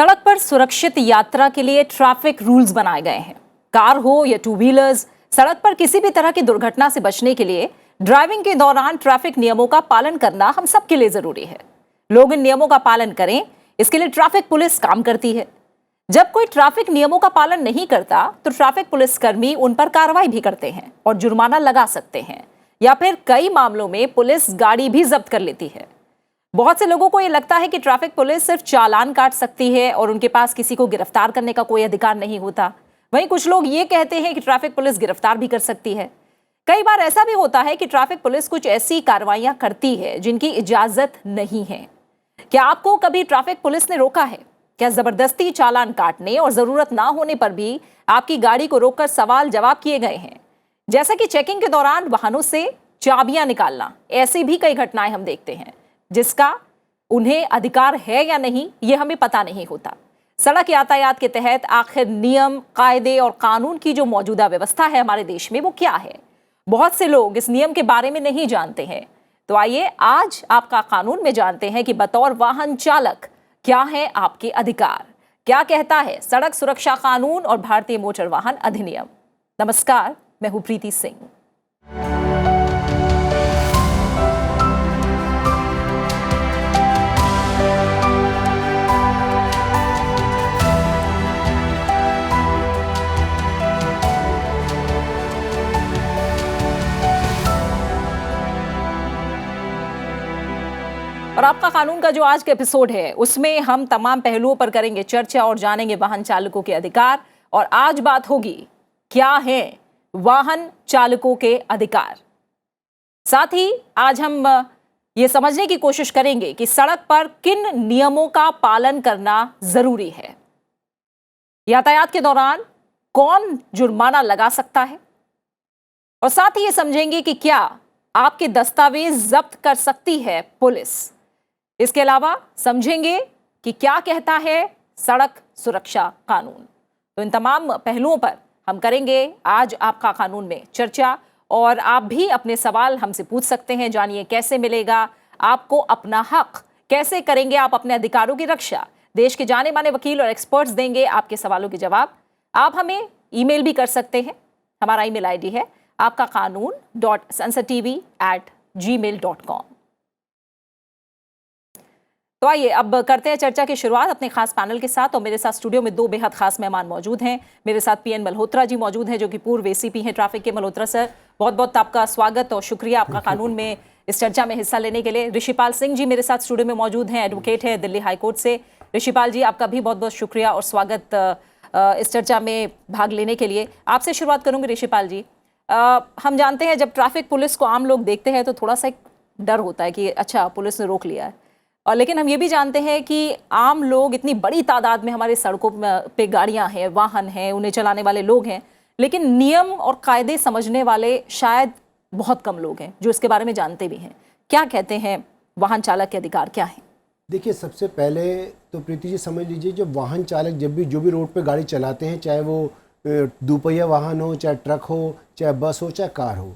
सड़क पर सुरक्षित यात्रा के लिए ट्रैफिक रूल्स बनाए गए हैं। कार हो या टू व्हीलर्स, सड़क पर किसी भी तरह की दुर्घटना से बचने के लिए ड्राइविंग के दौरान ट्रैफिक नियमों का पालन करना हम सबके लिए जरूरी है। लोग इन नियमों का पालन करें, इसके लिए ट्रैफिक पुलिस काम करती है। जब कोई ट्रैफिक नियमों का पालन नहीं करता तो ट्रैफिक पुलिसकर्मी उन पर कार्रवाई भी करते हैं और जुर्माना लगा सकते हैं, या फिर कई मामलों में पुलिस गाड़ी भी जब्त कर लेती है। बहुत से लोगों को यह लगता है कि ट्रैफिक पुलिस सिर्फ चालान काट सकती है और उनके पास किसी को गिरफ्तार करने का कोई अधिकार नहीं होता। वहीं कुछ लोग ये कहते हैं कि ट्रैफिक पुलिस गिरफ्तार भी कर सकती है। कई बार ऐसा भी होता है कि ट्रैफिक पुलिस कुछ ऐसी कार्रवाइयां करती है जिनकी इजाजत नहीं है। क्या आपको कभी ट्रैफिक पुलिस ने रोका है? क्या जबरदस्ती चालान काटने और जरूरत ना होने पर भी आपकी गाड़ी को रोककर सवाल जवाब किए गए हैं? जैसा कि चेकिंग के दौरान वाहनों से चाबियां निकालना, ऐसी भी कई घटनाएं हम देखते हैं जिसका उन्हें अधिकार है या नहीं ये हमें पता नहीं होता। सड़क यातायात के तहत आखिर नियम, कायदे और कानून की जो मौजूदा व्यवस्था है हमारे देश में, वो क्या है? बहुत से लोग इस नियम के बारे में नहीं जानते हैं। तो आइए आज आपका कानून में जानते हैं कि बतौर वाहन चालक क्या है आपके अधिकार, क्या कहता है सड़क सुरक्षा कानून और भारतीय मोटर वाहन अधिनियम। नमस्कार, मैं हूं प्रीति सिंह। और आपका कानून का जो आज का एपिसोड है उसमें हम तमाम पहलुओं पर करेंगे चर्चा और जानेंगे वाहन चालकों के अधिकार। और आज बात होगी क्या है वाहन चालकों के अधिकार। साथ ही आज हम ये समझने की कोशिश करेंगे कि सड़क पर किन नियमों का पालन करना जरूरी है, यातायात के दौरान कौन जुर्माना लगा सकता है, और साथ ही ये समझेंगे कि क्या आपके दस्तावेज जब्त कर सकती है पुलिस। इसके अलावा समझेंगे कि क्या कहता है सड़क सुरक्षा कानून। तो इन तमाम पहलुओं पर हम करेंगे आज आपका कानून में चर्चा, और आप भी अपने सवाल हमसे पूछ सकते हैं। जानिए कैसे मिलेगा आपको अपना हक, कैसे करेंगे आप अपने अधिकारों की रक्षा। देश के जाने माने वकील और एक्सपर्ट्स देंगे आपके सवालों के जवाब। आप हमें ईमेल भी कर सकते हैं। हमारा ईमेल आईडी है आपका कानून.sansatv@gmail.com। तो आइए अब करते हैं चर्चा की शुरुआत अपने खास पैनल के साथ। और मेरे साथ स्टूडियो में दो बेहद खास मेहमान मौजूद हैं। मेरे साथ पीएन मल्होत्रा जी मौजूद हैं, जो कि पूर्व एसीपी हैं ट्रैफिक के। मल्होत्रा सर, बहुत बहुत आपका स्वागत और शुक्रिया आपका कानून में इस चर्चा में हिस्सा लेने के लिए। ऋषिपाल सिंह जी मेरे साथ स्टूडियो में मौजूद हैं, एडवोकेट है दिल्ली हाईकोर्ट से। ऋषिपाल जी, आपका भी बहुत बहुत शुक्रिया और स्वागत इस चर्चा में भाग लेने के लिए। आपसे शुरुआत करूंगी ऋषिपाल जी। हम जानते हैं जब ट्रैफिक पुलिस को आम लोग देखते हैं तो थोड़ा सा एक डर होता है कि अच्छा पुलिस ने रोक लिया है, और लेकिन हम ये भी जानते हैं कि आम लोग इतनी बड़ी तादाद में हमारे सड़कों पे गाड़ियां हैं, वाहन हैं, उन्हें चलाने वाले लोग हैं, लेकिन नियम और कायदे समझने वाले शायद बहुत कम लोग हैं जो इसके बारे में जानते भी हैं। क्या कहते हैं वाहन चालक के अधिकार क्या है? देखिए, सबसे पहले तो प्रीति जी समझ लीजिए, जब वाहन चालक जो भी रोड पे गाड़ी चलाते हैं, चाहे वो दोपहिया वाहन हो, चाहे ट्रक हो, चाहे बस हो, चाहे कार हो,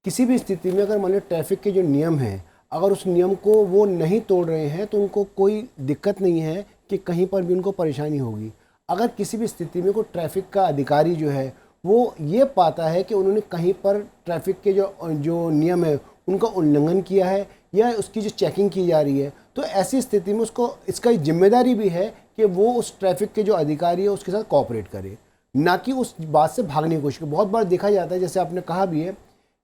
किसी भी स्थिति में अगर मान लो ट्रैफिक के जो नियम हैं, अगर उस नियम को वो नहीं तोड़ रहे हैं तो उनको कोई दिक्कत नहीं है कि कहीं पर भी उनको परेशानी होगी। अगर किसी भी स्थिति में कोई ट्रैफिक का अधिकारी जो है वो ये पाता है कि उन्होंने कहीं पर ट्रैफिक के जो नियम है उनका उल्लंघन किया है या उसकी जो चेकिंग की जा रही है, तो ऐसी स्थिति में उसको इसका जिम्मेदारी भी है कि वो उस ट्रैफिक के जो अधिकारी है उसके साथ कोऑपरेट करे, ना कि उस बात से भागने की कोशिश करे। बहुत बार देखा जाता है, जैसे आपने कहा भी है,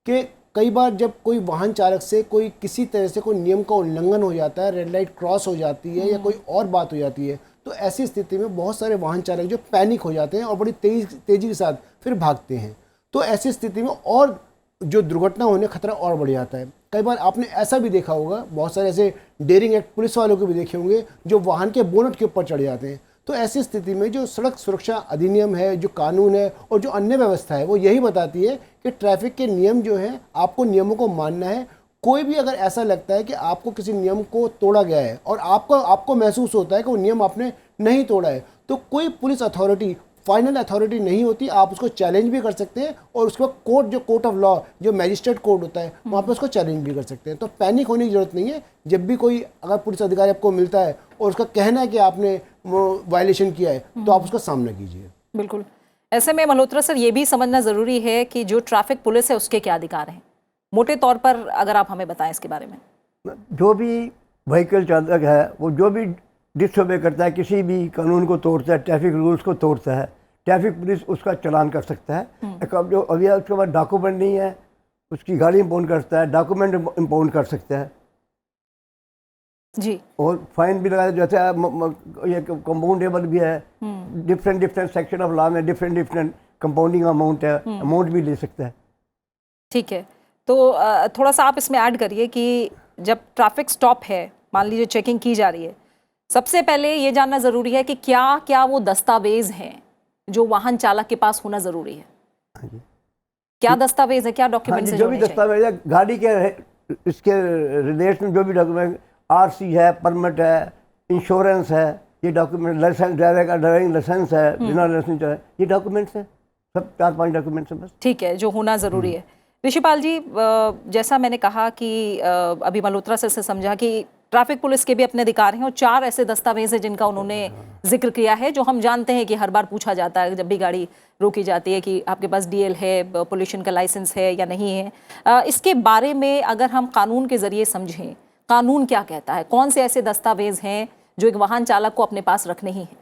कि कई बार जब कोई वाहन चालक से कोई किसी तरह से कोई नियम का उल्लंघन हो जाता है, रेड लाइट क्रॉस हो जाती है या कोई और बात हो जाती है, तो ऐसी स्थिति में बहुत सारे वाहन चालक जो पैनिक हो जाते हैं और बड़ी तेज़ी के साथ फिर भागते हैं। तो ऐसी स्थिति में और जो दुर्घटना होने खतरा और बढ़ जाता है। कई बार आपने ऐसा भी देखा होगा, बहुत सारे ऐसे डेयरिंग एक्ट पुलिस वालों को भी देखे होंगे जो वाहन के बोनट के ऊपर चढ़ जाते हैं। तो ऐसी स्थिति में जो सड़क सुरक्षा अधिनियम है, जो कानून है और जो अन्य व्यवस्था है, वो यही बताती है कि ट्रैफिक के नियम जो हैं आपको नियमों को मानना है। कोई भी अगर ऐसा लगता है कि आपको किसी नियम को तोड़ा गया है और आपको महसूस होता है कि वो नियम आपने नहीं तोड़ा है, तो कोई पुलिस अथॉरिटी फाइनल अथॉरिटी नहीं होती, आप उसको चैलेंज भी कर सकते हैं और उसके बाद कोर्ट, जो कोर्ट ऑफ लॉ, जो मैजिस्ट्रेट कोर्ट होता है, वहाँ पे उसको चैलेंज भी कर सकते हैं। तो पैनिक होने की जरूरत नहीं है। जब भी कोई अगर पुलिस अधिकारी आपको मिलता है और उसका कहना है कि आपने वो वायलेशन किया है, तो आप उसका सामना कीजिए। बिल्कुल। ऐसे में मल्होत्रा सर, ये भी समझना ज़रूरी है कि जो ट्रैफिक पुलिस है उसके क्या अधिकार हैं, मोटे तौर पर अगर आप हमें बताएं इसके बारे में। जो भी व्हीकल चालक है वो जो भी डिसओबे करता है, किसी भी कानून को तोड़ता है, ट्रैफिक रूल्स को तोड़ता है, ट्रैफिक पुलिस उसका चालान कर सकता है। अब जो अभी उसके बाद डॉक्यूमेंट नहीं है, उसकी गाड़ी इंपाउंड करता है, डॉक्यूमेंट इंपाउंड कर सकता है जी, और फाइन भी लगा, जैसे ये कंपाउंडेबल भी है, डिफरेंट सेक्शन ऑफ लॉ में डिफरेंट कंपाउंडिंग अमाउंट है, अमाउंट भी ले सकता है। ठीक है। तो थोड़ा सा आप इसमें ऐड करिए कि जब ट्रैफिक स्टॉप है, मान लीजिए चेकिंग की जा रही है, सबसे पहले ये जानना ज़रूरी है कि क्या क्या वो दस्तावेज हैं जो वाहन चालक के पास होना ज़रूरी है। क्या दस्तावेज है, क्या डॉक्यूमेंट्स है? जो भी दस्तावेज है गाड़ी के इसके रिलेशन, जो भी डॉक्यूमेंट, आरसी है, परमिट है, इंश्योरेंस है, ये डॉक्यूमेंट, लाइसेंस, ड्राइवर का ड्राइविंग लाइसेंस है, बिना लाइसेंस है, ये डॉक्यूमेंट्स है, सब 4-5 डॉक्यूमेंट्स हैं बस। ठीक है, जो होना ज़रूरी है। ऋषिपाल जी, जैसा मैंने कहा कि अभी मल्होत्रा सर से समझा कि ट्रैफिक पुलिस के भी अपने अधिकार हैं और 4 ऐसे दस्तावेज हैं जिनका उन्होंने जिक्र किया है, जो हम जानते हैं कि हर बार पूछा जाता है जब भी गाड़ी रोकी जाती है कि आपके पास डीएल है, पोल्यूशन का लाइसेंस है या नहीं है। इसके बारे में अगर हम कानून के ज़रिए समझें, कानून क्या कहता है, कौन से ऐसे दस्तावेज हैं जो एक वाहन चालक को अपने पास रखने ही हैं?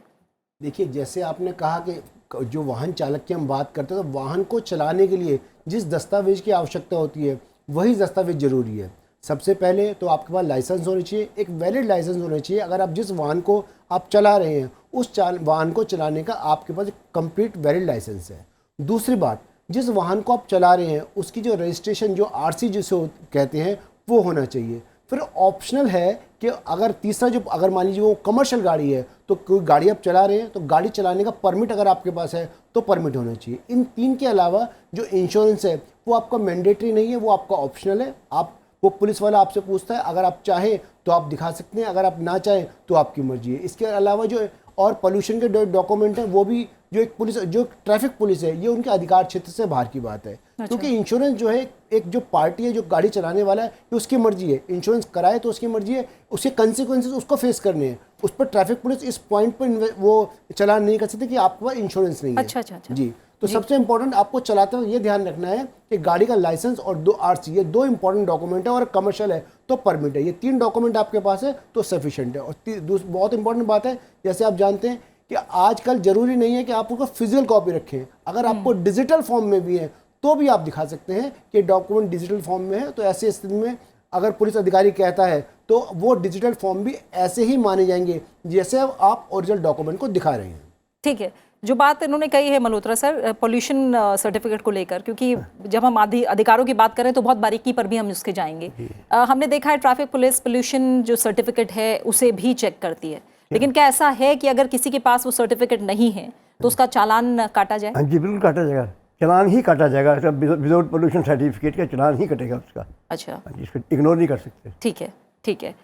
देखिए, जैसे आपने कहा कि जो वाहन चालक की हम बात करते हैं, तो वाहन को चलाने के लिए जिस दस्तावेज की आवश्यकता होती है वही दस्तावेज जरूरी है। सबसे पहले तो आपके पास लाइसेंस होना चाहिए, एक वैलिड लाइसेंस होना चाहिए। अगर आप जिस वाहन को आप चला रहे हैं उस वाहन को चलाने का आपके पास एक कंप्लीट वैलिड लाइसेंस है। दूसरी बात, जिस वाहन को आप चला रहे हैं उसकी जो रजिस्ट्रेशन, जो आरसी जिसे कहते हैं, वो होना चाहिए। फिर ऑप्शनल है कि अगर तीसरा जो, अगर मान लीजिए वो कमर्शियल गाड़ी है, तो कोई गाड़ी आप चला रहे हैं तो गाड़ी चलाने का परमिट अगर आपके पास है तो परमिट होना चाहिए। इन 3 के अलावा जो इंश्योरेंस है वो आपका मैंडेटरी नहीं है, वो आपका ऑप्शनल है। आप, वो पुलिस वाला आपसे पूछता है, अगर आप चाहें तो आप दिखा सकते हैं, अगर आप ना चाहें तो आपकी मर्जी है। इसके अलावा जो और पोल्यूशन के डॉक्यूमेंट हैं, वो भी जो एक पुलिस, जो ट्रैफिक पुलिस है, ये उनके अधिकार क्षेत्र से बाहर की बात है। क्योंकि इंश्योरेंस जो है, एक जो पार्टी है, जो गाड़ी चलाने वाला है, ये उसकी मर्जी है। इंश्योरेंस कराए तो उसकी मर्जी है, उसके कंसिक्वेंसेस उसको फेस करने हैं। उस पर ट्रैफिक पुलिस इस पॉइंट पर वो चालान नहीं कर सकती कि आपके पास इंश्योरेंस नहीं है। अच्छा। जी, तो सबसे इंपॉर्टेंट आपको चलाते वक्त ये ध्यान रखना है कि गाड़ी का लाइसेंस और 2 आरसी, ये 2 इंपॉर्टेंट डॉक्यूमेंट है। और कमर्शियल है तो परमिट है। ये 3 डॉक्यूमेंट आपके पास है तो सफिशिएंट है। और बहुत इंपॉर्टेंट बात है, जैसे आप जानते हैं कि आजकल जरूरी नहीं है कि आप उसको फिजिकल कॉपी रखें, अगर आपको डिजिटल फॉर्म में भी है तो भी आप दिखा सकते हैं कि डॉक्यूमेंट डिजिटल फॉर्म में है। तो ऐसी स्थिति में अगर पुलिस अधिकारी कहता है तो वो डिजिटल फॉर्म भी ऐसे ही माने जाएंगे जैसे आप ओरिजिनल डॉक्यूमेंट को दिखा रहे हैं। ठीक है, जो बात इन्होंने कही है मल्होत्रा सर, पोल्यूशन सर्टिफिकेट को लेकर, क्योंकि जब हम अधिकारों की बात करें तो बहुत बारीकी पर भी हम उसके जाएंगे। हमने देखा है ट्रैफिक पुलिस पोल्यूशन जो सर्टिफिकेट है उसे भी चेक करती है, लेकिन क्या ऐसा है कि अगर किसी के पास वो सर्टिफिकेट नहीं है तो उसका चालान काटा जाए? हाँ जी, बिल्कुल काटा जाएगा, चालान ही काटा जाएगा। विदाउट पोल्यूशन सर्टिफिकेट का चालान ही कटेगा उसका। अच्छा, इसको इग्नोर नहीं कर सकते। ठीक है।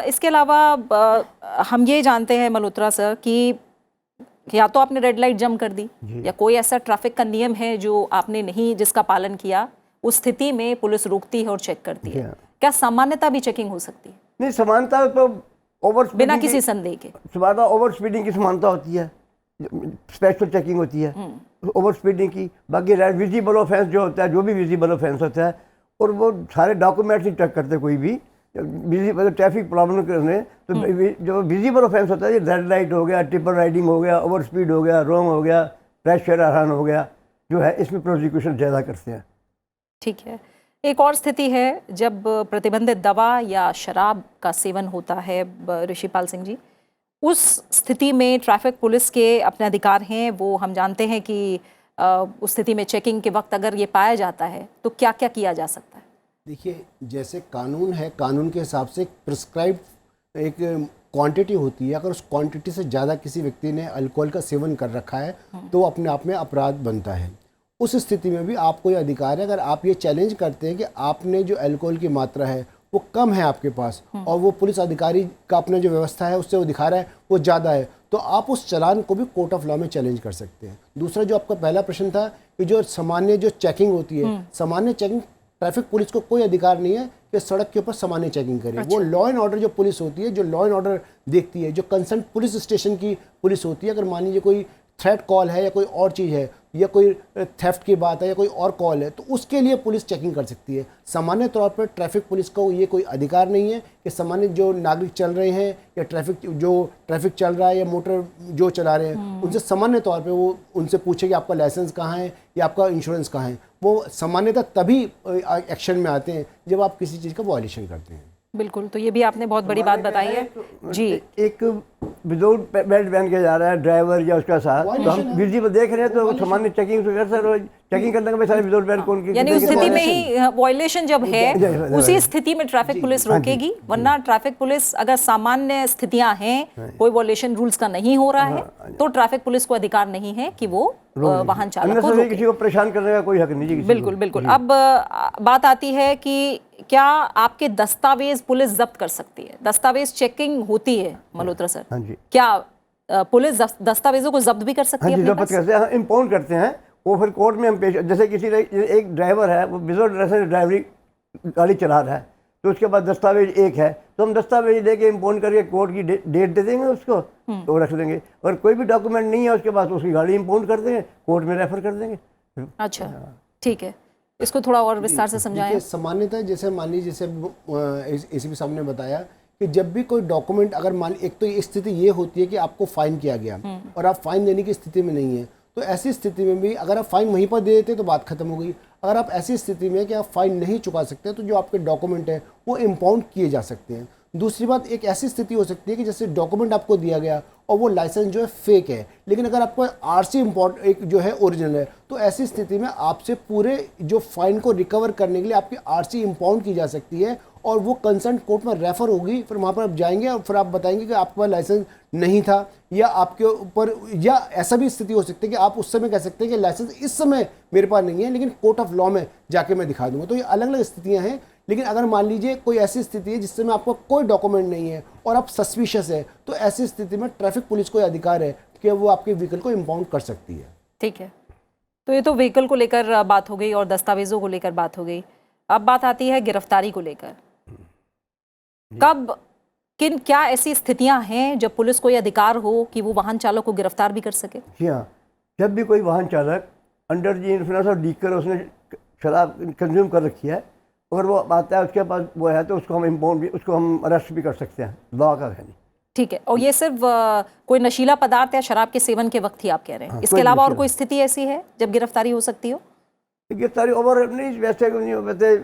इसके अलावा हम ये जानते हैं मल्होत्रा सर कि या तो आपने रेड लाइट जंप कर दी या कोई ऐसा ट्रैफिक का नियम है जो आपने नहीं, जिसका पालन किया, उस स्थिति में पुलिस रोकती है और चेक करती है। क्या सामान्यता भी चेकिंग हो सकती है? नहीं, समानता तो बिना किसी संदेह के ओवर स्पीडिंग की समानता होती है, स्पेशल चेकिंग होती है ओवर स्पीडिंग की। बाकी विजिबल ऑफेंस जो होता है, जो भी विजिबल ऑफेंस होता है, और वो सारे डॉक्यूमेंट्स ही चेक करते कोई भी मतलब ट्रैफिक प्रॉब्लम करने। तो जो विजिबल ऑफेंस होता है, ये रेड लाइट हो गया, ट्रिपल राइडिंग हो गया, ओवर स्पीड हो गया, रॉन्ग हो गया, प्रेशर आसान हो गया, जो है इसमें प्रोसिक्यूशन ज़्यादा करते हैं। ठीक है। एक और स्थिति है जब प्रतिबंधित दवा या शराब का सेवन होता है ऋषिपाल सिंह जी, उस स्थिति में ट्रैफिक पुलिस के अपने अधिकार हैं। वो हम जानते हैं कि उस स्थिति में चेकिंग के वक्त अगर ये पाया जाता है तो क्या क्या किया जा सकता है? देखिए, जैसे कानून है, कानून के हिसाब से प्रिस्क्राइब एक क्वांटिटी होती है। अगर उस क्वांटिटी से ज़्यादा किसी व्यक्ति ने अल्कोहल का सेवन कर रखा है तो अपने आप में अपराध बनता है। उस स्थिति में भी आपको ये अधिकार है, अगर आप ये चैलेंज करते हैं कि आपने जो अल्कोहल की मात्रा है वो कम है आपके पास और वो पुलिस अधिकारी का अपना जो व्यवस्था है उससे वो दिखा रहा है वो ज़्यादा है, तो आप उस चालान को भी कोर्ट ऑफ लॉ में चैलेंज कर सकते हैं। दूसरा जो आपका पहला प्रश्न था कि जो सामान्य जो चेकिंग होती है, सामान्य चेकिंग, ट्रैफिक पुलिस को कोई अधिकार नहीं है कि सड़क के ऊपर सामान्य चेकिंग करे। वो लॉ एंड ऑर्डर जो पुलिस होती है, जो लॉ एंड ऑर्डर देखती है, जो कंसर्न पुलिस स्टेशन की पुलिस होती है, अगर मान लीजिए कोई थ्रेट कॉल है या कोई और चीज़ है या कोई थेफ्ट की बात है या कोई और कॉल है, तो उसके लिए पुलिस चेकिंग कर सकती है। सामान्य तौर पर ट्रैफिक पुलिस को ये कोई अधिकार नहीं है कि सामान्य जो नागरिक चल रहे हैं या ट्रैफिक चल रहा है या मोटर जो चला रहे हैं, उनसे सामान्य तौर पे वो उनसे पूछे कि आपका लाइसेंस कहाँ है या आपका इंश्योरेंस कहाँ है। वो सामान्यतः तभी एक्शन में आते हैं जब आप किसी चीज़ का वायलेशन करते हैं। बिल्कुल, तो ये भी आपने बहुत बड़ी बात बताई है जी। एक विदाउट बेल्ट पहन के जा रहा है ड्राइवर या उसका साथ, तो हम विजिबल देख रहे हैं तो सामान्य चेकिंग तो कर सर, चेकिंग करने का सारे विदाउट बेल्ट कौन की, यानी उस स्थिति में ही वायलेशन जब है उसी स्थिति में ट्रैफिक पुलिस रोकेगी, वरना ट्रैफिक पुलिस अगर सामान्य स्थितियां हैं, कोई वायलेशन रूल्स का नहीं हो रहा है, तो ट्रैफिक पुलिस को अधिकार नहीं है कि वो वाहन चालक को रोके। किसी को परेशान करने का कोई हक नहीं है। बिल्कुल बिल्कुल। अब बात आती है कि क्या आपके दस्तावेज पुलिस जब्त कर सकती है? दस्तावेज चेकिंग होती है मल्होत्रा सर, हाँ जी। क्या पुलिस दस्तावेजों को जब्त भी कर सकती है? हाँ जी, जब्त करते हैं, इम्पाउंड करते हैं, वो फिर कोर्ट में हम पेश, जैसे किसी एक ड्राइवर है वो विदाउट लाइसेंस ड्राइवरी गाड़ी चला रहा है, तो उसके बाद दस्तावेज एक है, तो हम दस्तावेज लेके इम्पाउंड करके कोर्ट की डेट दे देंगे उसको, तो रख देंगे। और कोई भी डॉक्यूमेंट नहीं है उसके पास, उसकी गाड़ी इम्पाउंड कर देंगे, कोर्ट में रेफर कर देंगे। अच्छा, ठीक है, इसको थोड़ा और विस्तार से समझाएं। सामान्यतः जैसे मान लीजिए, जैसे एसीपी साहब ने बताया कि जब भी कोई डॉक्यूमेंट, अगर मान, एक तो स्थिति ये होती है कि आपको फाइन किया गया और आप फाइन देने की स्थिति में नहीं है, तो ऐसी स्थिति में भी अगर आप फाइन वहीं पर दे देते तो बात खत्म हो गई। अगर आप ऐसी स्थिति में कि आप फाइन नहीं चुका सकते, तो जो आपके डॉक्यूमेंट है वो इम्पाउंड किए जा सकते हैं। दूसरी बात, एक ऐसी स्थिति हो सकती है कि जैसे डॉक्यूमेंट आपको दिया गया और वो लाइसेंस जो है फेक है, लेकिन अगर आपको आरसी एक जो है ओरिजिनल है, तो ऐसी स्थिति में आपसे पूरे जो फाइन को रिकवर करने के लिए आपकी आरसी इम्पाउंड की जा सकती है और वो कंसर्न कोर्ट में रेफर होगी। फिर वहाँ पर आप जाएंगे और फिर आप बताएंगे कि आपके पास लाइसेंस नहीं था, या आपके ऊपर, या ऐसा भी स्थिति हो सकती है कि आप उस समय कह सकते हैं कि लाइसेंस इस समय मेरे पास नहीं है, लेकिन कोर्ट ऑफ लॉ में जाके मैं दिखा दूंगा। तो ये अलग अलग स्थितियाँ हैं। लेकिन अगर मान लीजिए कोई ऐसी स्थिति है जिसमें आपको कोई डॉक्यूमेंट नहीं है और आप सस्पिशियस है, तो ऐसी स्थिति में ट्रैफिक पुलिस को अधिकार है कि वो आपके व्हीकल को इम्पाउंड कर सकती है। ठीक है, तो ये तो व्हीकल को लेकर बात हो गई और दस्तावेजों को लेकर बात हो गई। अब बात आती है गिरफ्तारी को लेकर। कब, किन, क्या ऐसी स्थितियां हैं जब पुलिस को यह अधिकार हो कि वो वाहन चालक को गिरफ्तार भी कर सके? जी हाँ, जब भी कोई वाहन चालक under the influence of liquor, उसने शराब कंज्यूम कर रखी है और वो आता है उसके पास वो है, तो उसको हम इम्पाउंड भी, उसको हम अरेस्ट भी कर सकते हैं, लॉ का है नहीं। ठीक है, और ये सिर्फ कोई नशीला पदार्थ या शराब के सेवन के वक्त ही आप कह रहे हैं? हाँ, इसके अलावा और कोई स्थिति ऐसी है जब गिरफ्तारी हो सकती हो? गिरफ्तारी ओवर नहीं, वैसे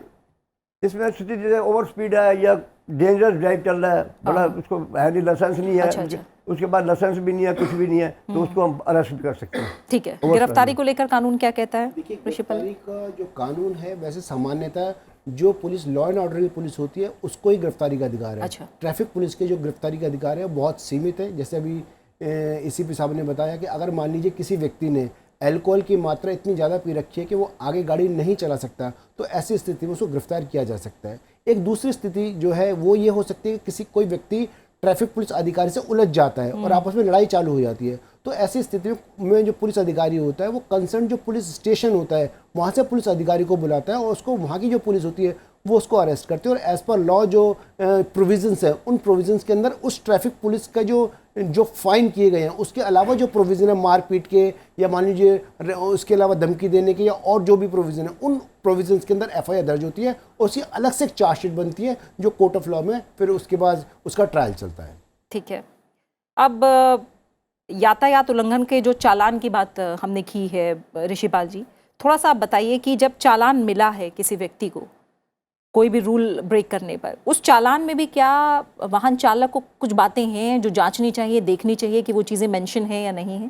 इसमें स्थिति जैसे ओवर स्पीड है या डेंजरस ड्राइव चल रहा है, बड़ा उसको है नहीं, लाइसेंस नहीं है, अच्छा। उसके बाद लाइसेंस भी नहीं है, कुछ भी नहीं है, तो उसको हम अरेस्ट भी कर सकते हैं। ठीक है, गिरफ्तारी को लेकर कानून क्या कहता है? देखिए, गिरफ्तारी का जो कानून है, वैसे सामान्यतः जो पुलिस लॉ एंड ऑर्डर की पुलिस होती है उसको ही गिरफ्तारी का अधिकार है। अच्छा। ट्रैफिक पुलिस के जो गिरफ्तारी का अधिकार है बहुत सीमित है। जैसे अभी एसीपी साहब ने बताया कि अगर मान लीजिए किसी व्यक्ति ने अल्कोहल की मात्रा इतनी ज़्यादा पी रखी है कि वो आगे गाड़ी नहीं चला सकता, तो ऐसी स्थिति में उसको गिरफ्तार किया जा सकता है। एक दूसरी स्थिति जो है वो ये हो सकती है कि कोई व्यक्ति ट्रैफिक पुलिस अधिकारी से उलझ जाता है और आपस में लड़ाई चालू हो जाती है, तो ऐसी स्थिति में जो पुलिस अधिकारी होता है वो कंसर्न जो पुलिस स्टेशन होता है वहाँ से पुलिस अधिकारी को बुलाता है और उसको, वहाँ की जो पुलिस होती है वो उसको अरेस्ट करती है और एज़ पर लॉ जो प्रोविजंस है, उन प्रोविजंस के अंदर उस ट्रैफिक पुलिस का जो फाइन किए गए हैं उसके अलावा जो प्रोविज़न है मारपीट के या मान लीजिए उसके अलावा धमकी देने के या और जो भी प्रोविज़न है, उन प्रोविजंस के अंदर एफआईआर दर्ज होती है और उसकी अलग से एक चार्जशीट बनती है जो कोर्ट ऑफ लॉ में फिर उसके बाद उसका ट्रायल चलता है। ठीक है, अब यातायात उल्लंघन के जो चालान की बात हमने की है, ऋषिपाल जी थोड़ा सा आप बताइए कि जब चालान मिला है किसी व्यक्ति को कोई भी रूल ब्रेक करने पर, उस चालान में भी क्या वाहन चालक को कुछ बातें हैं जो जांचनी चाहिए, देखनी चाहिए कि वो चीज़ें मेंशन हैं या नहीं है?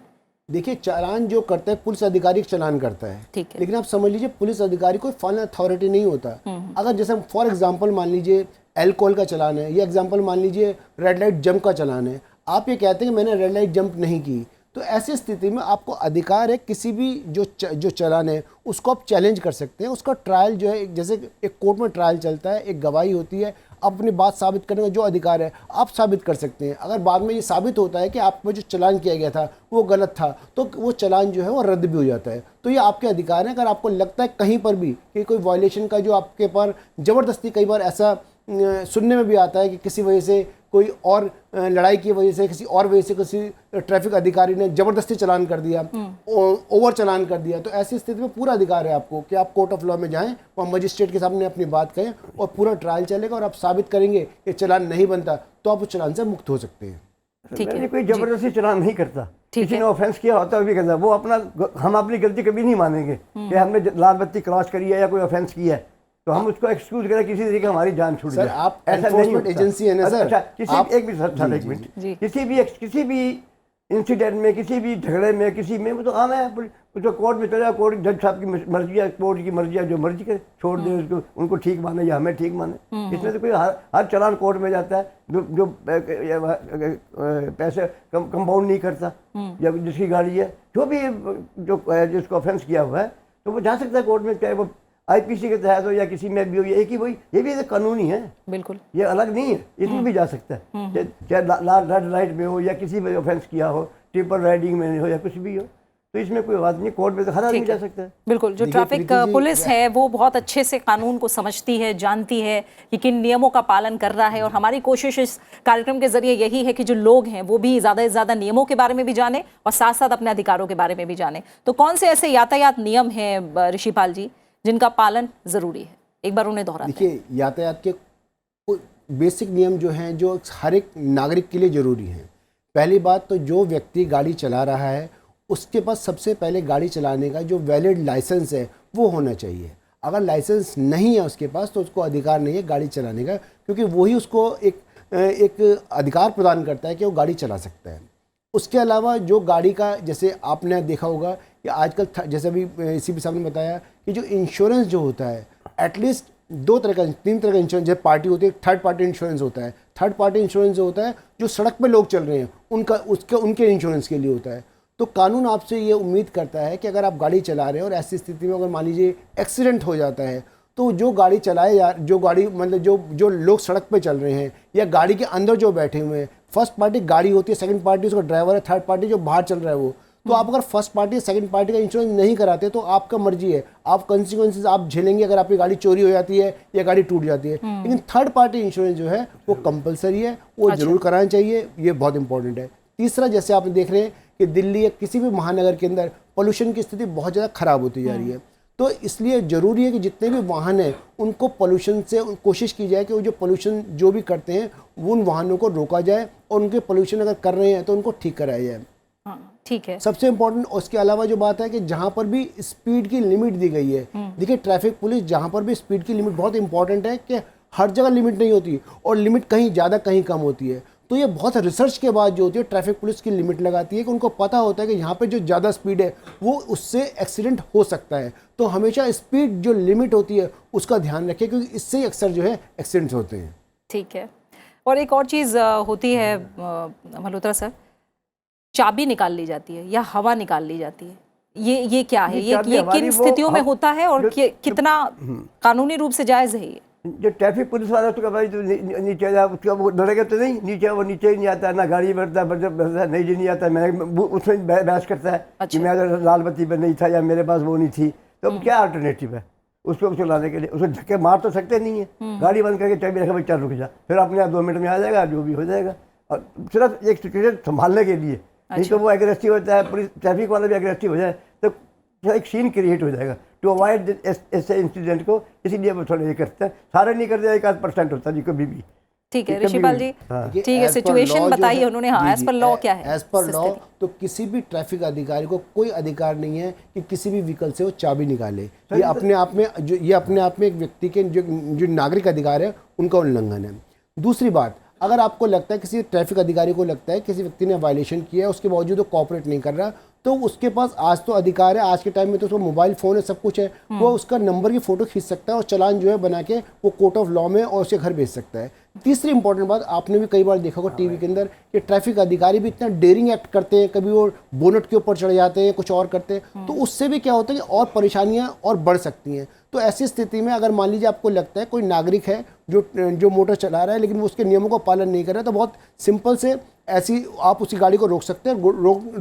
देखिए, चालान जो करता है पुलिस अधिकारी चालान करता है, ठीक है, लेकिन आप समझ लीजिए पुलिस अधिकारी कोई फाइनल अथॉरिटी नहीं होता। अगर जैसे फॉर एग्जांपल मान लीजिए अल्कोहल का चालान है या एग्जांपल मान लीजिए रेड लाइट जंप का चालान है, आप ये कहते हैं कि मैंने रेड लाइट जंप नहीं की, तो ऐसी स्थिति में आपको अधिकार है किसी भी जो चालान है उसको आप चैलेंज कर सकते हैं। उसका ट्रायल जो है, जैसे एक कोर्ट में ट्रायल चलता है, एक गवाही होती है, अपनी बात साबित करने का जो अधिकार है आप साबित कर सकते हैं। अगर बाद में ये साबित होता है कि आप पर जो चालान किया गया था वो गलत था तो वो चालान जो है वो रद्द भी हो जाता है। तो ये आपके अधिकार है। अगर आपको लगता है कहीं पर भी कि कोई वायलेशन का जो आपके पर ज़बरदस्ती, कई बार ऐसा सुनने में भी आता है कि किसी वजह से कोई और लड़ाई की वजह से, किसी और वजह से किसी ट्रैफिक अधिकारी ने ज़बरदस्ती चालान कर दिया, ओवर चालान कर दिया, तो ऐसी स्थिति में पूरा अधिकार है आपको कि आप कोर्ट ऑफ लॉ में जाएं और मजिस्ट्रेट के सामने अपनी बात कहें और पूरा ट्रायल चलेगा और आप साबित करेंगे कि चालान नहीं बनता तो आप उस चालान से मुक्त हो सकते हैं। ठीक है, कोई जबरदस्ती चालान नहीं करता, किसी ने ऑफेंस किया होता है भी करता, वो अपना, हम अपनी गलती कभी नहीं मानेंगे कि हमने लाल बत्ती क्रॉस करी है या कोई ऑफेंस किया है तो हम उसको एक्सक्यूज करें किसी तरीके हमारी जान छूट जाए। आप एनफोर्समेंट एजेंसी है ना सर। अच्छा, किसी भी इंसिडेंट में, किसी भी झगड़े में, किसी में वो तो आना है, तो कोर्ट में चला, कोर्ट जज साहब की मर्जी है, कोर्ट की मर्जी है, जो मर्जी करे छोड़ दे उसको, उनको ठीक माने या हमें ठीक माने। इसमें तो कोई हर चालान कोर्ट में जाता है जो पैसे कंपाउंड नहीं करता या जिसकी गाड़ी है, जो भी जिसको ऑफेंस किया हुआ है तो वो जा सकता है कोर्ट में, चाहे वो आईपीसी के तहत हो या किसी में भी हो, एक ही वही, ये भी एक कानूनी है, बिल्कुल ये अलग नहीं है, इसमें भी जा सकता है, चाहे रेड लाइट में हो या किसी में ऑफेंस किया हो, ट्रिपल राइडिंग में हो या कुछ भी हो, तो इसमें कोई बात नहीं, कोर्ट में तो हर आदमी जा सकता है। बिल्कुल, जो ट्रैफिक पुलिस है वो बहुत अच्छे से कानून को समझती है, जानती है कि किन नियमों का पालन कर रहा है, और हमारी कोशिश इस कार्यक्रम के जरिए यही है कि जो लोग हैं वो भी ज़्यादा से ज़्यादा नियमों के बारे में भी जाने और साथ साथ अपने अधिकारों के बारे में भी जाने। तो कौन से ऐसे यातायात नियम हैं ऋषिपाल जी जिनका पालन ज़रूरी है, एक बार उन्हें दोहराते हैं। देखिए, यातायात के बेसिक नियम जो हैं जो हर एक नागरिक के लिए ज़रूरी हैं। पहली बात तो जो व्यक्ति गाड़ी चला रहा है उसके पास सबसे पहले गाड़ी चलाने का जो वैलिड लाइसेंस है वो होना चाहिए। अगर लाइसेंस नहीं है उसके पास तो उसको अधिकार नहीं है गाड़ी चलाने का, क्योंकि वही उसको एक अधिकार प्रदान करता है कि वो गाड़ी चला सकता है। उसके अलावा जो गाड़ी का, जैसे आपने देखा होगा कि आजकल जैसे अभी इसी भी साहब ने बताया कि जो इंश्योरेंस जो होता है, एटलीस्ट 2 तरह का, 3 तरह का इंश्योरेंस, जब पार्टी होती है, थर्ड पार्टी इंश्योरेंस होता है। थर्ड पार्टी इंश्योरेंस जो होता है जो सड़क पे लोग चल रहे हैं उनके इंश्योरेंस के लिए होता है। तो कानून आपसे ये उम्मीद करता है कि अगर आप गाड़ी चला रहे हैं और ऐसी स्थिति में अगर मान लीजिए एक्सीडेंट हो जाता है तो जो गाड़ी चलाए या जो गाड़ी मतलब जो लोग सड़क पे चल रहे हैं या गाड़ी के अंदर जो बैठे हुए हैं, फर्स्ट पार्टी गाड़ी होती है, सेकंड पार्टी उसका ड्राइवर है, थर्ड पार्टी जो बाहर चल रहा है वो, तो आप अगर फर्स्ट पार्टी सेकंड पार्टी का इंश्योरेंस नहीं कराते तो आपका मर्जी है, आप कंसिक्वेंसेस आप झेलेंगे अगर आपकी गाड़ी चोरी हो जाती है या गाड़ी टूट जाती है। लेकिन थर्ड पार्टी इंश्योरेंस जो है वो कंपलसरी है, वो जरूर कराना चाहिए, ये बहुत इंपॉर्टेंट है। तीसरा, जैसे आप देख रहे हैं कि दिल्ली या किसी भी महानगर के अंदर पोल्यूशन की स्थिति बहुत ज़्यादा ख़राब होती जा रही है, तो इसलिए ज़रूरी है कि जितने भी वाहन हैं उनको पोल्यूशन से कोशिश की जाए कि वो जो पोल्यूशन जो भी करते हैं वो उन वाहनों को रोका जाए और उनके पोल्यूशन अगर कर रहे हैं तो उनको ठीक कराया जाए। ठीक है, सबसे इम्पोर्टेंट। उसके अलावा जो बात है कि जहाँ पर भी स्पीड की लिमिट दी गई है, देखिए ट्रैफिक पुलिस जहाँ पर भी स्पीड की लिमिट, बहुत इंपॉर्टेंट है कि हर जगह लिमिट नहीं होती और लिमिट कहीं ज़्यादा कहीं कम होती है, तो ये बहुत रिसर्च के बाद जो होती है ट्रैफिक पुलिस की लिमिट लगाती है कि उनको पता होता है कि यहाँ पे जो ज़्यादा स्पीड है वो उससे एक्सीडेंट हो सकता है। तो हमेशा स्पीड जो लिमिट होती है उसका ध्यान रखें क्योंकि इससे ही अक्सर जो है एक्सीडेंट्स होते हैं। ठीक है, और एक और चीज़ होती है मल्होत्रा सर, चाबी निकाल ली जाती है या हवा निकाल ली जाती है, ये क्या है, ये किन स्थितियों में होता है और कितना कानूनी रूप से जायज़ है? ये जो ट्रैफिक पुलिस वाला उसका भाई तो नीचे जा, उसका वो डरेगा तो नहीं, नीचे वो नीचे ही नहीं आता, ना गाड़ी बढ़ता है, नहीं जी नहीं आता, मैं उसमें बहस करता है कि मैं अगर लाल बत्ती पर नहीं था या मेरे पास वो नहीं थी तो अब क्या अल्टरनेटिव है उसको चलाने के लिए? उसको धक्के मार तो सकते नहीं है, गाड़ी बंद करके चाबी रखा भाई चल रुक जा, फिर अपने आप 2 मिनट में आ जाएगा, जो भी हो जाएगा। और सिर्फ एक सिचुएशन संभालने के लिए, नहीं तो वो एग्रेसिव होता है, पुलिस ट्रैफिक वाला भी एग्रेसिव हो जाए तो एक सीन क्रिएट हो जाएगा। टू अवॉइड ऐसे इंसिडेंट को, इसीलिए वो थोड़ा ये करते हैं, सारे नहीं करते, 1% होता है जी कभी भी। ठीक है ऋषिपाल जी, ठीक है, सिचुएशन बताइए उन्होंने। हाँ, एज पर लॉ क्या है? एज पर लॉ तो किसी भी ट्रैफिक अधिकारी को कोई अधिकार नहीं है कि किसी भी व्हीकल से वो चाबी निकाले। ये अपने आप में एक व्यक्ति के जो नागरिक अधिकार है उनका उल्लंघन है। दूसरी बात, अगर आपको लगता है किसी ट्रैफिक अधिकारी को लगता है किसी व्यक्ति ने वायलेशन किया है, उसके बावजूद वो कोऑपरेट नहीं कर रहा, तो उसके पास आज तो अधिकार है, आज के टाइम में तो उसको मोबाइल फ़ोन है, सब कुछ है, वो उसका नंबर की फ़ोटो खींच सकता है और चालान जो है बना के वो कोर्ट ऑफ लॉ में और उसके घर भेज सकता है। तीसरी इंपॉर्टेंट बात, आपने भी कई बार देखा होगा टीवी के अंदर कि ट्रैफिक अधिकारी भी इतना डेयरिंग एक्ट करते हैं, कभी वो बोनट के ऊपर चढ़ जाते हैं, कुछ और करते हैं, तो उससे भी क्या होता है कि और परेशानियां और बढ़ सकती हैं। तो ऐसी स्थिति में अगर मान लीजिए आपको लगता है कोई नागरिक है जो मोटर चला रहा है लेकिन वो उसके नियमों का पालन नहीं कर रहा है, तो बहुत सिंपल से ऐसी आप उसी गाड़ी को रोक सकते हैं।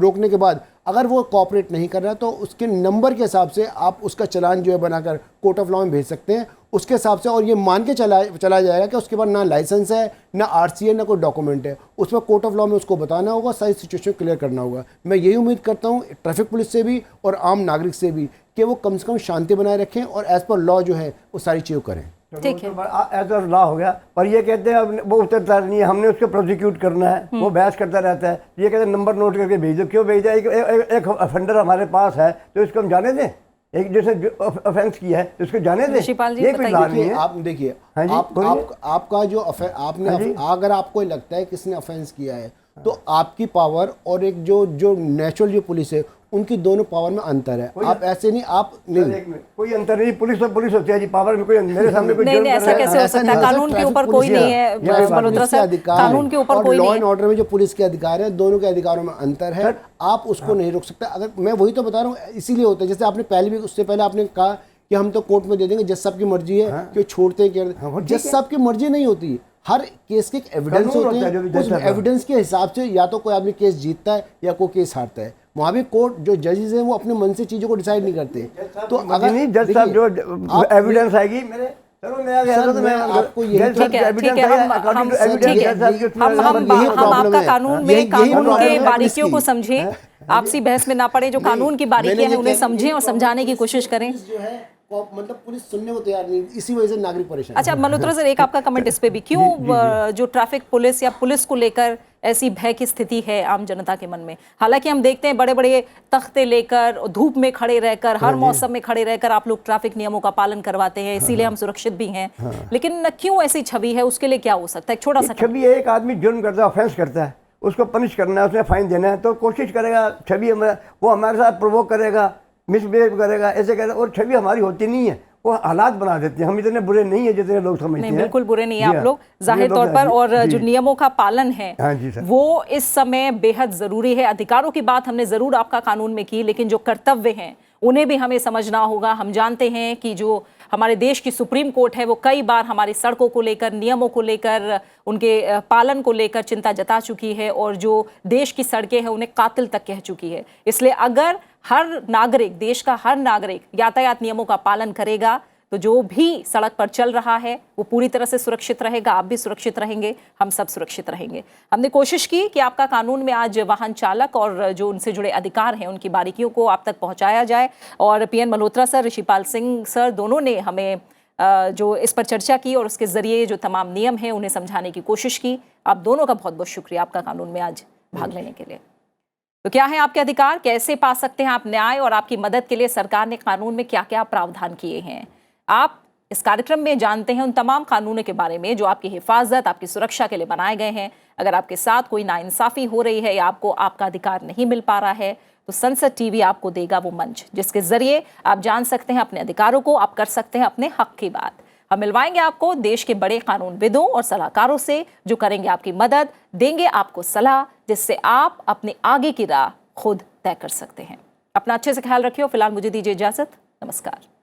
रोकने के बाद अगर वो कोऑपरेट नहीं कर रहा है तो उसके नंबर के हिसाब से आप उसका चालान जो है बनाकर कोर्ट ऑफ लॉ में भेज सकते हैं उसके हिसाब से, और ये मान के चला जाएगा कि उसके पास ना लाइसेंस है, ना आरसी है, ना कोई डॉक्यूमेंट है। उसमें कोर्ट ऑफ लॉ में उसको बताना होगा, सारी सिचुएशन क्लियर करना होगा। मैं यही उम्मीद करता हूँ ट्रैफिक पुलिस से भी और आम नागरिक से भी कि वो कम से कम शांति बनाए रखें और एज पर लॉ जो है वो सारी चीज़ें करें। ठीक है, ऐसा लॉ हो गया, पर ये कहते हैं अब वो उतरता नहीं है, हमने उसको प्रोसिक्यूट करना है, वो बहस करता रहता है। ये कहते हैं नंबर नोट करके भेज दो, क्यों भेज दिया? एक ऑफेंडर हमारे पास है तो इसको हम जाने दें, एक जैसे ऑफेंस किया है तो इसको जाने दें, ये कोई लॉ नहीं है। आप देखिए, आपका जो आपने अगर आपको लगता है किसने ऑफेंस किया है तो आपकी पावर और एक जो नेचुरल जो पुलिस है उनकी दोनों पावर में अंतर है। आप ऐसे नहीं, आप नहीं, कोई अंतर नहीं, पुलिस तो पुलिस होती है जी, पावर में कोई मेरे सामने कोई नहीं, ऐसा कैसे हो सकता है? कानून के ऊपर कोई नहीं है मल्होत्रा सर, कानून के ऊपर कोई नहीं है। लॉ एंड ऑर्डर में जो पुलिस के अधिकार है, दोनों के अधिकारों में अंतर है, आप उसको नहीं रोक सकते। अगर मैं वही तो बता रहा हूँ, इसीलिए होता है, जैसे आपने पहले भी उससे पहले आपने कहा कि हम तो कोर्ट में दे देंगे, जज साहब की मर्जी है कि छोड़ते हैं, जज साहब की मर्जी नहीं होती। हर केस के एक एविडेंस होते हैं, उस एविडेंस के हिसाब से या तो कोई आदमी केस जीतता है या कोई केस हारता है। वहाँ भी कोर्ट जो जजेस हैं वो अपने मन से चीज़ों को डिसाइड नहीं करते। तो अगर नहीं, जज साहब जो एविडेंस आएगी मेरे, चलो मैं आ गया तो मैं आपको यही ठीक है, हम आपका कानून में कानून के बारीकियों को समझें, आपसी बहस में ना पड़े, जो कानून की बारीकियां हैं उन्हें समझें और समझाने की कोशिश करें। जो है मतलब पुलिस सुनने को तैयार नहीं, इसी वजह से नागरिक परेशान। अच्छा मल्होत्रा सर, एक आपका कमेंट इस पे भी, क्यों जो ट्रैफिक पुलिस या पुलिस को लेकर ऐसी भय की स्थिति है आम जनता के मन में? हालांकि हम देखते हैं बड़े बड़े तख्ते लेकर, धूप में खड़े रहकर, हर मौसम में खड़े रहकर आप लोग ट्रैफिक नियमों का पालन करवाते हैं, इसीलिए हम सुरक्षित भी हैं, लेकिन क्यों ऐसी छवि है? उसके लिए क्या हो सकता है? एक छोटा सा छवि, एक आदमी जुर्म करता है, ऑफेंस करता है, उसको पनिश करना है, उसमें फाइन देना है, तो कोशिश करेगा छवि, वो हमारे साथ प्रोवोक करेगा, मिसबिहेव करेगा, ऐसे करेगा, और छवि हमारी होती नहीं है, वो हालात बना देते हैं। हम इतने बुरे नहीं है जितने लोग समझते हैं। बिल्कुल बुरे नहीं है आप लोग, जाहिर तौर पर, और जो नियमों का पालन है वो इस समय बेहद जरूरी है। अधिकारों की बात हमने जरूर आपका कानून में की, लेकिन जो कर्तव्य हैं उन्हें भी हमें समझना होगा। हम जानते हैं कि जो हमारे देश की सुप्रीम कोर्ट है वो कई बार हमारी सड़कों को लेकर, नियमों को लेकर, उनके पालन को लेकर चिंता जता चुकी है, और जो देश की सड़कें हैं उन्हें कातिल तक कह चुकी है। इसलिए अगर हर नागरिक, देश का हर नागरिक यातायात नियमों का पालन करेगा तो जो भी सड़क पर चल रहा है वो पूरी तरह से सुरक्षित रहेगा, आप भी सुरक्षित रहेंगे, हम सब सुरक्षित रहेंगे। हमने कोशिश की कि आपका कानून में आज वाहन चालक और जो उनसे जुड़े अधिकार हैं उनकी बारीकियों को आप तक पहुंचाया जाए, और PN Malhotra sir, Rishipal Singh sir, दोनों ने हमें जो इस पर चर्चा की और उसके जरिए जो तमाम नियम हैं उन्हें समझाने की कोशिश की। आप दोनों का बहुत बहुत शुक्रिया आपका कानून में आज भाग लेने के लिए। तो क्या है आपके अधिकार, कैसे पा सकते हैं आप न्याय, और आपकी मदद के लिए सरकार ने कानून में क्या क्या प्रावधान किए हैं, आप इस कार्यक्रम में जानते हैं उन तमाम कानूनों के बारे में जो आपकी हिफाजत, आपकी सुरक्षा के लिए बनाए गए हैं। अगर आपके साथ कोई नाइंसाफी हो रही है या आपको आपका अधिकार नहीं मिल पा रहा है तो संसद टीवी आपको देगा वो मंच जिसके जरिए आप जान सकते हैं अपने अधिकारों को, आप कर सकते हैं अपने हक की बात। हम मिलवाएंगे आपको देश के बड़े कानूनविदों और सलाहकारों से जो करेंगे आपकी मदद, देंगे आपको सलाह, जिससे आप अपने आगे की राह खुद तय कर सकते हैं। अपना अच्छे से ख्याल रखिए। फिलहाल मुझे दीजिए इजाजत। नमस्कार।